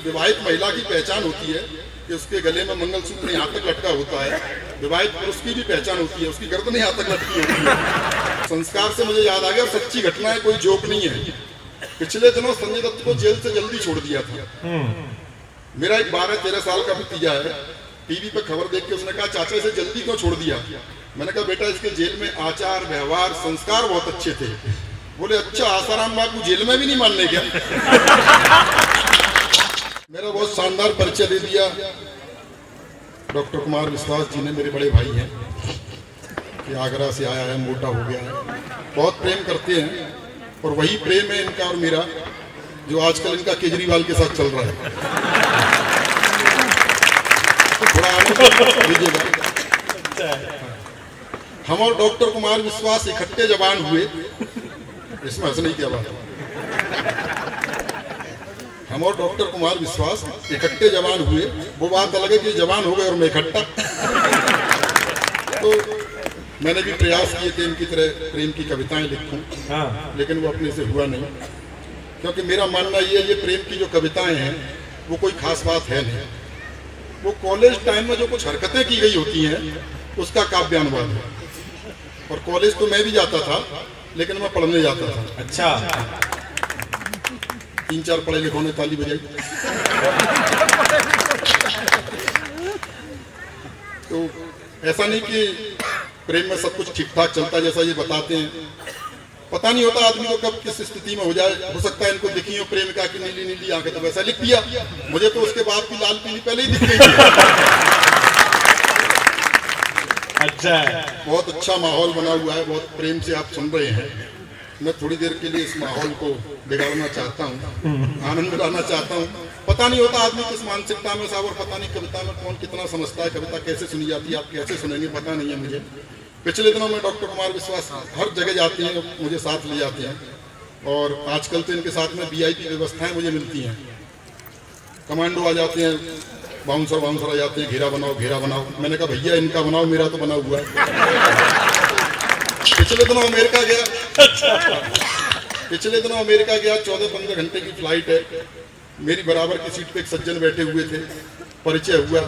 विवाहित महिला की पहचान होती है कि उसके गले में मंगलसूत्र यहाँ तक लटका होता है, विवाहित पुरुष की भी पहचान होती है, उसकी गर्दन यहाँ तक लटकी होती है। संस्कार से मुझे याद आ गया, सच्ची घटना है, कोई जोक नहीं है। पिछले दिनों संजय दत्त को जेल से जल्दी छोड़ दिया था। मेरा एक 12-13 साल का भतीजा है, टीवी पे खबर देख के उसने कहा चाचा इसे जल्दी क्यों छोड़ दिया। मैंने कहा बेटा इसके जेल में आचार व्यवहार संस्कार बहुत अच्छे थे। बोले अच्छा आसाराम बापू जेल में भी नहीं मानने क्या। मेरा बहुत शानदार परिचय दे दिया। डॉक्टर कुमार विश्वास जी ने, मेरे बड़े भाई हैं, कि आगरा से आया है, मोटा हो गया है, बहुत प्रेम करते हैं और वही प्रेम है इनका और मेरा जो आजकल इनका केजरीवाल के साथ चल रहा है। तो थोड़ा आनंद लीजिएगा। हम और डॉक्टर कुमार विश्वास इकट्ठे जवान हुए, इसमें हंसने की क्या बात है। हम और डॉक्टर कुमार विश्वास इकट्ठे जवान हुए, वो बात अलग है कि जवान हो गए और मैं इकट्ठा। तो मैंने भी प्रयास किए थे इनकी तरह प्रेम की कविताएं लिखूं, लेकिन वो अपने से हुआ नहीं, क्योंकि मेरा मानना ये प्रेम की जो कविताएं हैं वो कोई खास बात है नहीं। वो कॉलेज टाइम में जो कुछ हरकतें की गई होती हैं उसका काव्यानुवाद है। और कॉलेज तो मैं भी जाता था, लेकिन मैं पढ़ने जाता था। अच्छा, 3-4 पढ़े लिखों ने ताली बजाई। तो ऐसा नहीं कि प्रेम में सब कुछ ठीक ठाक चलता जैसा ये बताते हैं। पता नहीं होता आदमी को कब किस स्थिति में हो जाए। हो सकता है इनको दिखी हो प्रेम का कि नीली नीली आंखें, तो वैसा लिख दिया। मुझे तो उसके बाद की लाल पीली पहले ही दिख गई थी। अच्छा, बहुत अच्छा माहौल बना हुआ है, बहुत प्रेम से आप सुन रहे हैं। मैं थोड़ी देर के लिए इस माहौल को बिगाड़ना चाहता हूँ, आनंद लाना चाहता हूँ। पता नहीं होता आदमी किस मानसिकता में साहब, और पता नहीं कविता में कौन कितना समझता है, कविता कैसे सुनी जाती है, आप कैसे सुनेंगे पता नहीं है मुझे। पिछले दिनों में डॉक्टर कुमार विश्वास हर जगह जाते हैं, मुझे साथ ले जाते हैं, और आजकल तो इनके साथ में VIP व्यवस्थाएं मुझे मिलती हैं। कमांडो आ जाते हैं, बाउंसर आ जाते हैं, घेरा बनाओ। मैंने कहा भैया इनका बनाओ, मेरा तो बना हुआ है। पिछले दिनों अमेरिका गया, 14-15 घंटे की फ्लाइट है। मेरी बराबर की सीट पे एक सज्जन बैठे हुए थे, परिचय हुआ।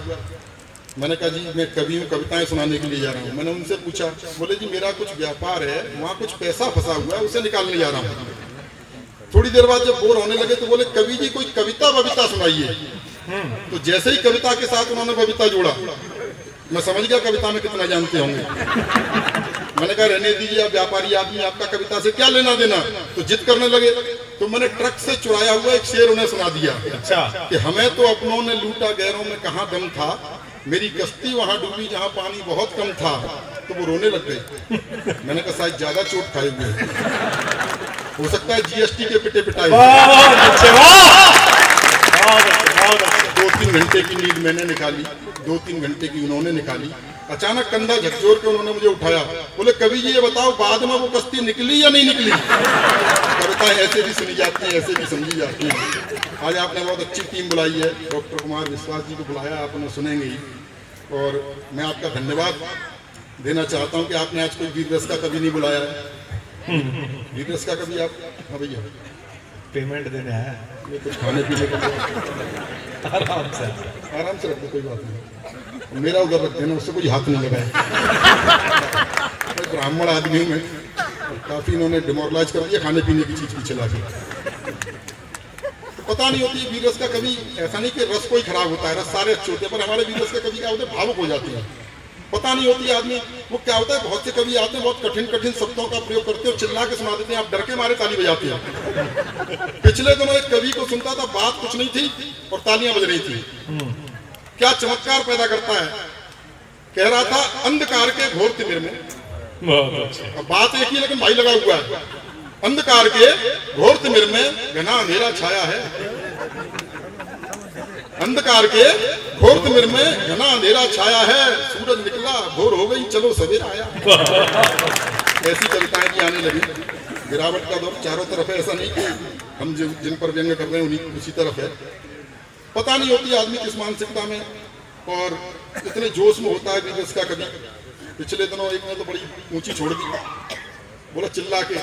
मैंने कहा जी मैं कवि हूँ, कविताएं सुनाने के लिए जा रहा हूँ। मैंने उनसे पूछा, बोले जी मेरा कुछ व्यापार है, वहाँ कुछ पैसा फंसा हुआ है, उसे निकालने जा रहा हूँ। थोड़ी देर बाद जब बोर होने लगे तो बोले कवि जी कोई कविता सुनाइए। तो जैसे ही कविता के साथ उन्होंने कविता जोड़ा, मैं समझ गया कविता में कितना जानते होंगे। मैंने कहा रहने दीजिए, आप व्यापारी आदमी, आपका कविता से क्या लेना देना। तो जिद करने लगे, तो मैंने ट्रक से चुराया हुआ एक शेर उन्हें सुना दिया। अच्छा, कि हमें तो अपनों ने लूटा, गैरों में कहाँ दम था, मेरी कश्ती वहां डूबी जहां पानी बहुत कम था। तो वो रोने लग गए। मैंने कहा शायद ज्यादा चोट खाए हुए, हो सकता है GST के पिटे पिटाए। 2-3 घंटे की नींद मैंने निकाली, 2-3 घंटे की उन्होंने निकाली। अचानक कंधा झकझोर के उन्होंने मुझे उठाया, बोले कवि जी ये बताओ बाद में वो कश्ती निकली या नहीं निकली। कविताएं ऐसे भी सुनी जाती हैं, ऐसे भी समझी जाती हैं। आज आपने बहुत अच्छी टीम बुलाई है, डॉक्टर कुमार विश्वास जी को बुलाया, आप उन्हें सुनेंगे ही। और मैं आपका धन्यवाद देना चाहता हूँ कि आपने आज कोई वीर रस का कवि नहीं बुलाया है। वीर रस का कवि आप, हाँ भैया पेमेंट देने आया, ये कुछ खाने पीने का आराम से रख दो, कोई बात नहीं। मेरा उधर रख देना, उससे कोई हाथ नहीं लगाए। ब्राह्मण आदमी हूँ मैं, काफी इन्होंने डिमोरलाइज कर दिया खाने पीने की चीज पीछे लाके। तो पता नहीं होती है वीर रस का कवि, ऐसा नहीं कि रस कोई खराब होता है, रस सारे अच्छे होते हैं, पर हमारे वीर रस का कवि क्या होते हैं, भावुक हो जाते हैं। पता नहीं होती आदमी वो क्या होता है। बहुत से कवि आते हैं, बहुत कठिन शब्दों का प्रयोग करते हैं और चिल्ला के सुना देते हैं, आप डर के मारे ताली बजाते हैं। पिछले दिनों एक कवि को सुनता था, बात कुछ नहीं थी और तालियां बज रही थी। क्या चमत्कार पैदा करता है। कह रहा था अंधकार के घोर तिमिर में, बात एक ही लेकिन भाई लगा हुआ है। अंधकार के घोर तिमिर में घना अंधेरा छाया है, अंधकार के घोर तिमिर में घना अंधेरा छाया है, सूरज निकला भोर हो गई चलो सवेरा आया। ऐसी कविताएं की आने लगी। गिरावट का दौर चारों तरफ है, ऐसा नहीं कि हम जिन पर व्यंग कर रहे हैं उन्हीं उसी तरफ है। पता नहीं होती आदमी किस मानसिकता में और इतने जोश में होता है बिजनेस का कभी। पिछले दिनों एक ने तो बड़ी ऊंची छोड़ दी, बोला चिल्ला के,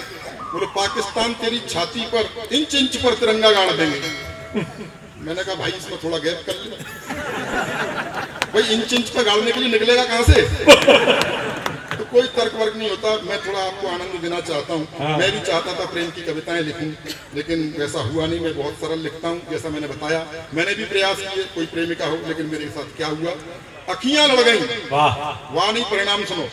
बोले पाकिस्तान तेरी छाती पर इंच इंच पर तिरंगा गाड़ देंगे। मैंने कहा भाई इसमें थोड़ा गैप कर ले, भाई इंच पे गाड़ने के लिए निकलेगा कहाँ से? तो कोई तर्क वर्क नहीं होता। मैं थोड़ा आपको आनंद देना चाहता हूँ। मैं भी चाहता था प्रेम की कविताएं लिखूं, लेकिन वैसा हुआ नहीं। मैं बहुत सरल लिखता हूँ, जैसा मैंने बताया। मैंने भी प्रयास किए कोई प्रेमिका हो, लेकिन मेरे साथ क्या हुआ, अखियां लड़ गई। वाह नहीं, परिणाम सुनो।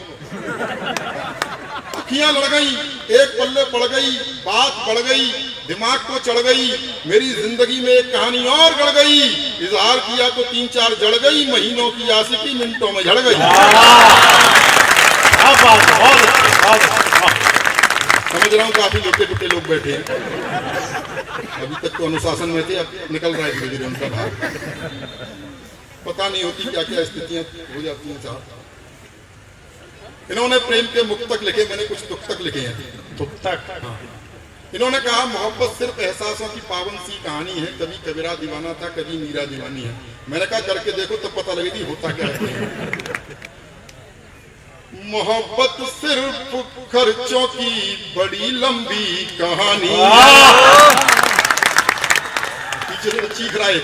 अखियां लड़ गई, एक पल्ले पड़ गई, बात बढ़ गई, दिमाग को चढ़ गई, मेरी जिंदगी में एक कहानी और गढ़ गई। इजहार किया तो 3-4 जड़ गई, महीनों की आशिकी मिनटों में झड़ गई। समझ रहा हूँ काफी लोटे टुटे लोग बैठे हैं, अभी तक तो अनुशासन में थे, अब निकल रहा है धीरे धीरे उनका भाग। पता नहीं होती क्या क्या स्थितियां हो जाती हैं साहब। इन्होंने प्रेम के मुक्तक लिखे, मैंने कुछ तुक्तक लिखे हैं। तुक्तक? हाँ। इन्होंने कहा मोहब्बत सिर्फ एहसासों की पावन सी कहानी है, कभी कबीरा दीवाना था, कभी मीरा दीवानी है। मैंने कहा करके देखो तब पता लगेगी होता क्या है। मोहब्बत सिर्फ खर्चों की बड़ी लंबी कहानी है। पीछे तो चीख रहा है,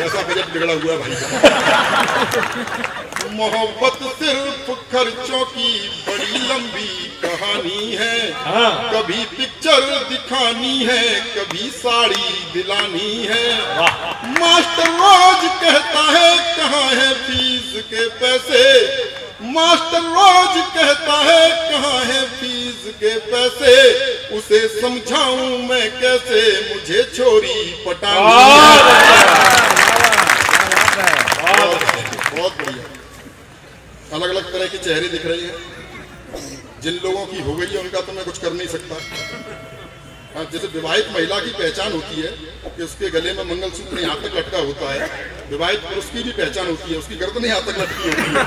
ऐसा बजट बिगड़ा हुआ भाई का। मोहब्बत सिर्फ खर्चों की बड़ी लंबी कहानी है, कभी पिक्चर दिखानी है, कभी साड़ी दिलानी है। मास्टर रोज कहता है कहाँ है फीस के पैसे, मास्टर रोज कहता है कहाँ है फीस के पैसे, उसे समझाऊं मैं कैसे, मुझे छोरी पटानी है। बहुत बढ़िया। अलग अलग तरह के चेहरे दिख रहे हैं। जिन लोगों की हो गई है उनका तो मैं कुछ कर नहीं सकता। जैसे विवाहित महिला की पहचान होती है कि उसके गले में मंगलसूत्र यहाँ तक लटका होता है, विवाहित पुरुष की भी पहचान होती है, उसकी गर्दन यहाँ तक लटकी होती है।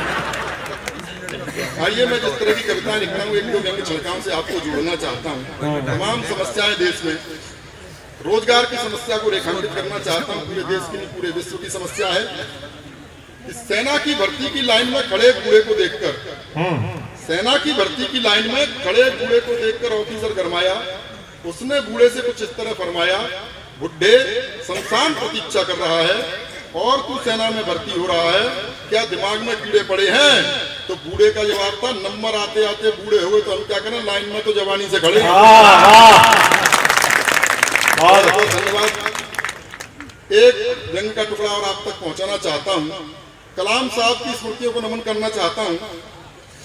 आइए मैं जिस तरह की कविताएं लिख रहा हूँ, एक दो व्यंग्य छलकाओं से आपको जोड़ना चाहता हूँ। तमाम समस्याएं देश में, रोजगार की समस्या को रेखांकित करना चाहता हूँ। पूरे देश की नहीं, पूरे विश्व की समस्या है। सेना की भर्ती की लाइन में खड़े बूढ़े को देखकर, सेना की भर्ती की लाइन में खड़े बूढ़े को देखकर ऑफिसर गरमाया। उसने बूढ़े से कुछ इस तरह फरमाया, बुड्ढे शमशान प्रतीक्षा कर रहा है और तू सेना में भर्ती हो रहा है, क्या दिमाग में कीड़े पड़े हैं? तो बूढ़े का जवाब था, नंबर आते आते बूढ़े हो गए तो हम क्या करें, लाइन में तो जवानी से खड़े। बहुत धन्यवाद। एक व्यंग्य का टुकड़ा और आप तक पहुंचाना चाहता हूं। कलाम साहब की स्मृतियों को नमन करना चाहता हूं।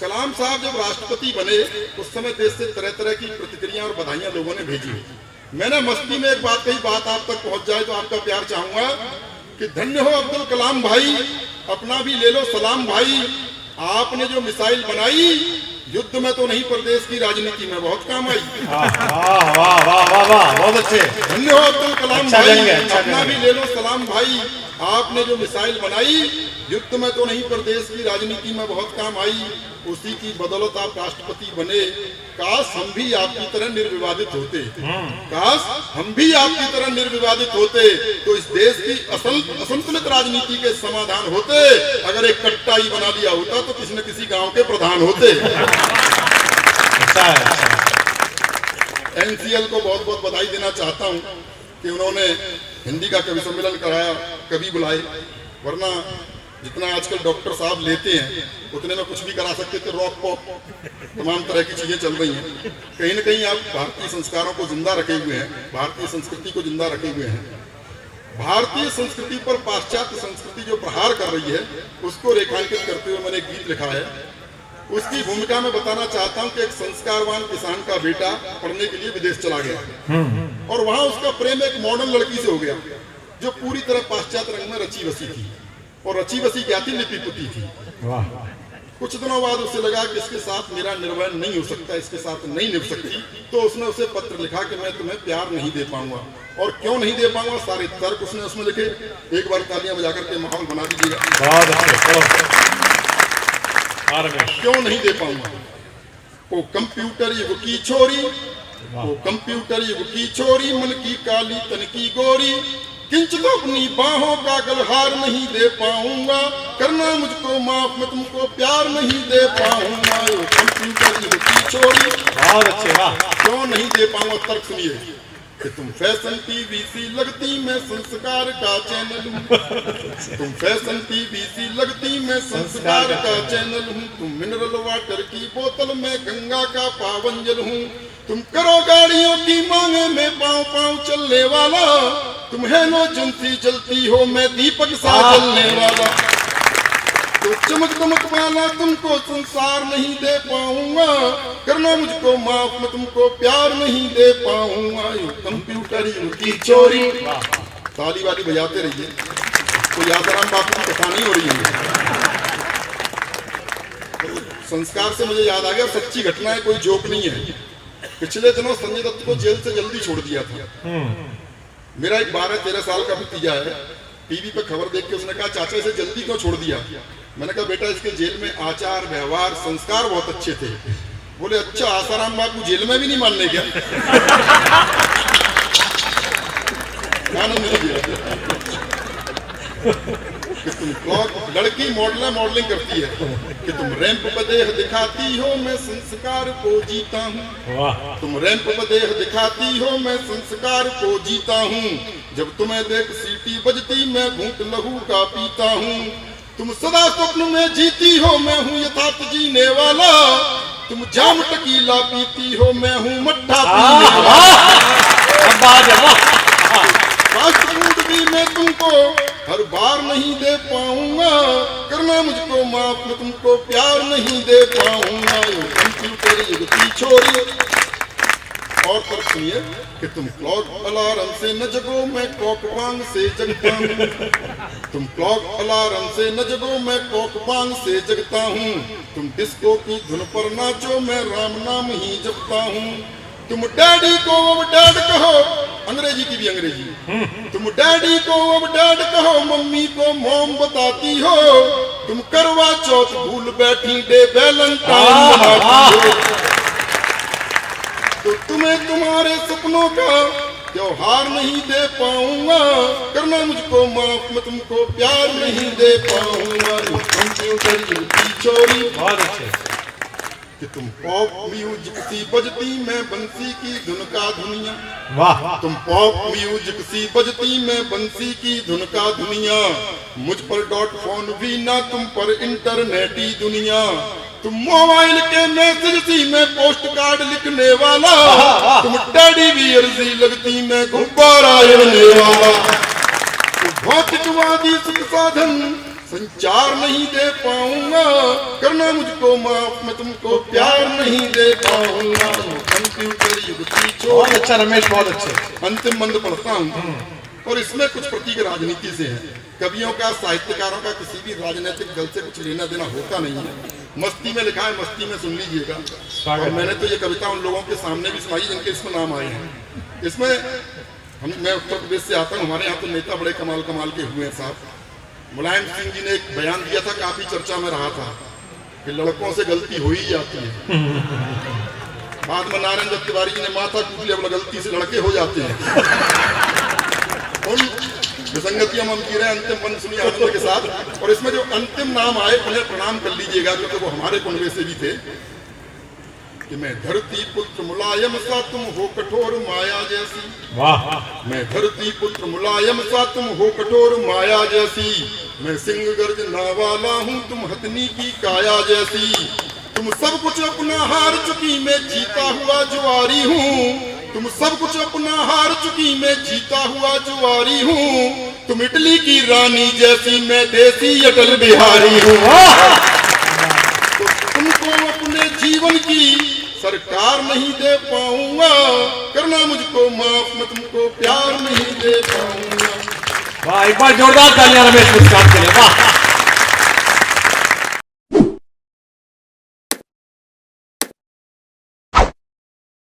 कलाम साहब जब राष्ट्रपति बने उस समय देश से तरह तरह की प्रतिक्रिया और बधाइयां लोगों ने भेजी। मैंने मस्ती में एक बात कही, बात आप तक पहुंच जाए तो आपका प्यार चाहूंगा कि धन्य हो अब्दुल कलाम भाई, अपना भी ले लो सलाम भाई। आपने जो मिसाइल बनाई युद्ध में तो नहीं, प्रदेश की राजनीति में बहुत काम आई। वाह वाह वाह वाह वाह, बहुत अच्छे। धन्य हो अब्दुल कलाम भाई, अपना भी ले लो सलाम भाई। आपने जो मिसाइल बनाई युद्ध में तो नहीं, प्रदेश की राजनीति में बहुत काम आई। उसी की बदौलत आप राष्ट्रपति बने। काश हम भी आपकी तरह निर्विवादित होते, काश हम भी आपकी तरह निर्विवादित होते तो इस देश की असंतुलित राजनीति के समाधान होते। अगर एक कट्टा ही बना लिया होता तो किसी न किसी गांव के प्रधान होते। एनसीएल को बहुत बहुत बधाई देना चाहता हूं कि उन्होंने हिंदी का कवि सम्मेलन कराया, कवि बुलाए, वरना जितना आजकल डॉक्टर साहब लेते हैं उतने में कुछ भी करा सकते थे। रॉक पॉप तमाम तरह की चीजें चल रही हैं। कहीं न कहीं आप भारतीय संस्कारों को जिंदा रखे हुए हैं, भारतीय संस्कृति को जिंदा रखे हुए हैं। भारतीय संस्कृति पर पाश्चात्य संस्कृति जो प्रहार कर रही है उसको रेखांकित करते हुए मैंने एक गीत लिखा है। उसकी भूमिका में बताना चाहता हूं कि एक संस्कारवान किसान का बेटा पढ़ने के लिए विदेश चला गया और वहां उसका प्रेम एक मॉडर्न लड़की से हो गया जो पूरी तरह पाश्चात्य रंग में रची बसी थी। और रची बसी क्या थी, लिपि पुती थी। कुछ दिनों बाद उसे लगा कि इसके साथ मेरा निर्वहन नहीं हो सकता, इसके साथ नहीं निभ सकती। तो उसने उसे पत्र लिखा कि मैं तुम्हें प्यार नहीं दे पाऊंगा। और क्यों नहीं दे पाऊंगा, सारे तर्क उसने उसमें लिखे। एक बार तालियां बजा करके माहौल बना दीजिएगा। क्यों नहीं दे पाऊंगा। वो कंप्यूटर युग की छोरी, वो कंप्यूटर युग की छोरी, मन की काली तन की गोरी, किंचित अपनी बाहों का गलहार नहीं दे पाऊंगा। करना मुझको माफ, मैं तुमको प्यार नहीं दे पाऊंगा। वो कंप्यूटर युग की छोरी, बहुत अच्छे, वाह। क्यों नहीं दे पाऊंगा, तर्क सुनिए। कि तुम फैशन टीवी सी लगती मैं संस्कार का चैनल हूँ। तुम फैशन टीवी सी लगती मैं संस्कार का चैनल हूँ। तुम मिनरल वाटर की बोतल में गंगा का पावन जल हूँ। तुम करो गाड़ियों की मांगे में पाँव पाँव चलने वाला। तुम हैलोजन सी जलती हो मैं दीपक सा जलने वाला। तो चमक दमक वाला तुमको संसार नहीं दे पाऊंगा। करना मुझको माफ मैं तुमको प्यार नहीं दे पाऊंगा। यू कंप्यूटर यू की चोरी। ताली वाली बजाते रहिए। तो यादाराम बापू की कथा नहीं हो रही है। तो संस्कार से मुझे याद आ गया, सच्ची घटना है, कोई जोक नहीं है। पिछले दिनों संजय दत्त को जेल से जल्दी छोड़ दिया था। मेरा एक 12-13 साल का भतीजा है। टीवी पे खबर देख के उसने कहा चाचा इसे जल्दी क्यों छोड़ दिया। मैंने कहा बेटा इसके जेल में आचार व्यवहार संस्कार बहुत अच्छे थे। बोले अच्छा आसाराम बापू जेल में भी नहीं मानने क्या। आनंद नहीं दिया कि तुम क्लॉक लड़की मॉडलिंग करती है कि तुम रैंप पर देह दिखाती हो मैं संस्कार को जीता हूँ। तुम रैंप पर देह दिखाती हो मैं संस्कार को जीता हूँ। जब तुम्हें देख सीटी बजती मैं घूंट लहू का पीता हूँ। तुम सदा स्वप्न में जीती हो मैं हूँ यथार्थ जीने वाला। तुम जाम टकीला पीती हो मैं हूँ मट्ठा पीने वाला। फास्ट फूड भी मैं तुमको हर बार नहीं दे पाऊंगा। करना मुझको माफ मैं तुमको प्यार नहीं दे पाऊंगा। कंप्यूटर युग की छोरी। और तब सुनिए कि तुम क्लॉक अलार्म से न जगो मैं कॉक बांग से जगता हूँ। तुम क्लॉक अलार्म से न जगो मैं कॉक बांग से जगता हूँ। तुम डिस्को की धुन पर नाचो मैं राम नाम ही जपता हूँ। तुम डैडी को अब डैड कहो, अंग्रेजी की भी अंग्रेजी। तुम डैडी को अब डैड कहो मम्मी को मॉम बताती हो। तुम करवा चौथ भूल बैठी डे वैलेंटाइन मनाती हो। तो तुम्हें तुम्हारे सपनों का त्योहार नहीं दे पाऊंगा। करना मुझको माफ मैं तुमको प्यार नहीं दे पाऊंगा। कंप्यूटर की चोरी। बहुत अच्छे। कि तुम पॉप म्यूजिक सी बजती मैं बंसी की धुन का धुनिया। वाह। तुम पॉप म्यूजिक सी बजती मैं बंसी की धुन का धुनिया। मुझ पर डॉट फोन भी ना तुम पर इंटरनेटी दुनिया। तुम मोबाइल के मैसेज सी मैं पोस्ट कार्ड लिखने वाला। तुम टेडी बियर सी लगती मैं गुब्बारा उड़ने वाला। तुम भौतिकवादी सुख साधन संचार नहीं दे पाऊंगा। करना मुझको माफ मैं तुमको प्यार नहीं दे पाऊंगा। कंप्यूटर युग की चोरी। बहुत अच्छा रमेश, बहुत अच्छे। अंतिम मंद पढ़ता हूँ और इसमें कुछ प्रतीक राजनीति से है। कवियों का साहित्यकारों का किसी भी राजनीतिक दल से कुछ लेना देना होता नहीं है। मस्ती में लिखा है, मस्ती में सुन लीजिएगा। और मैंने तो ये कविता उन लोगों के सामने भी सुनाई जिनके इसमें नाम आए हैं। इसमें मैं उत्तर प्रदेश से आता हूँ। हमारे यहाँ तो नेता बड़े कमाल के हुए हैं साहब। मुलायम सिंह जी ने एक बयान दिया था, काफी चर्चा में रहा था कि लड़कों से गलती हो ही जाती है। बाद में नारायण दत्त तिवारी जी ने माथा कूट लिया, गलती से लड़के हो जाते हैं। उन विसंगतियां हम की रहे हैं। अंतिम पंक्ति सुनिए आनंद के साथ। और इसमें जो अंतिम नाम आए उन्हें प्रणाम कर लीजिएगा क्योंकि वो हमारे कुनबे से भी थे। कि मैं धरती पुत्र मुलायम सा तुम हो कठोर माया जैसी। वाह। मैं धरती पुत्र मुलायम सा तुम हो कठोर माया जैसी। मैं सिंह गर्जना वाला हूँ तुम हथनी की काया जैसी। तुम सब कुछ अपना हार चुकी मैं जीता हुआ जुआरी हूँ। तुम सब कुछ अपना हार चुकी मैं जीता हुआ जुआरी हूँ। तुम इटली की रानी जैसी मैं देसी अटल बिहारी हूँ। तो तुमको अपने जीवन की सरकार नहीं दे पाऊंगा। करना मुझको माफ मैं तुमको प्यार नहीं दे पाऊंगा। वाह, एक बार जोरदार तालियां रमेश मुस्कान के लिए। वाह।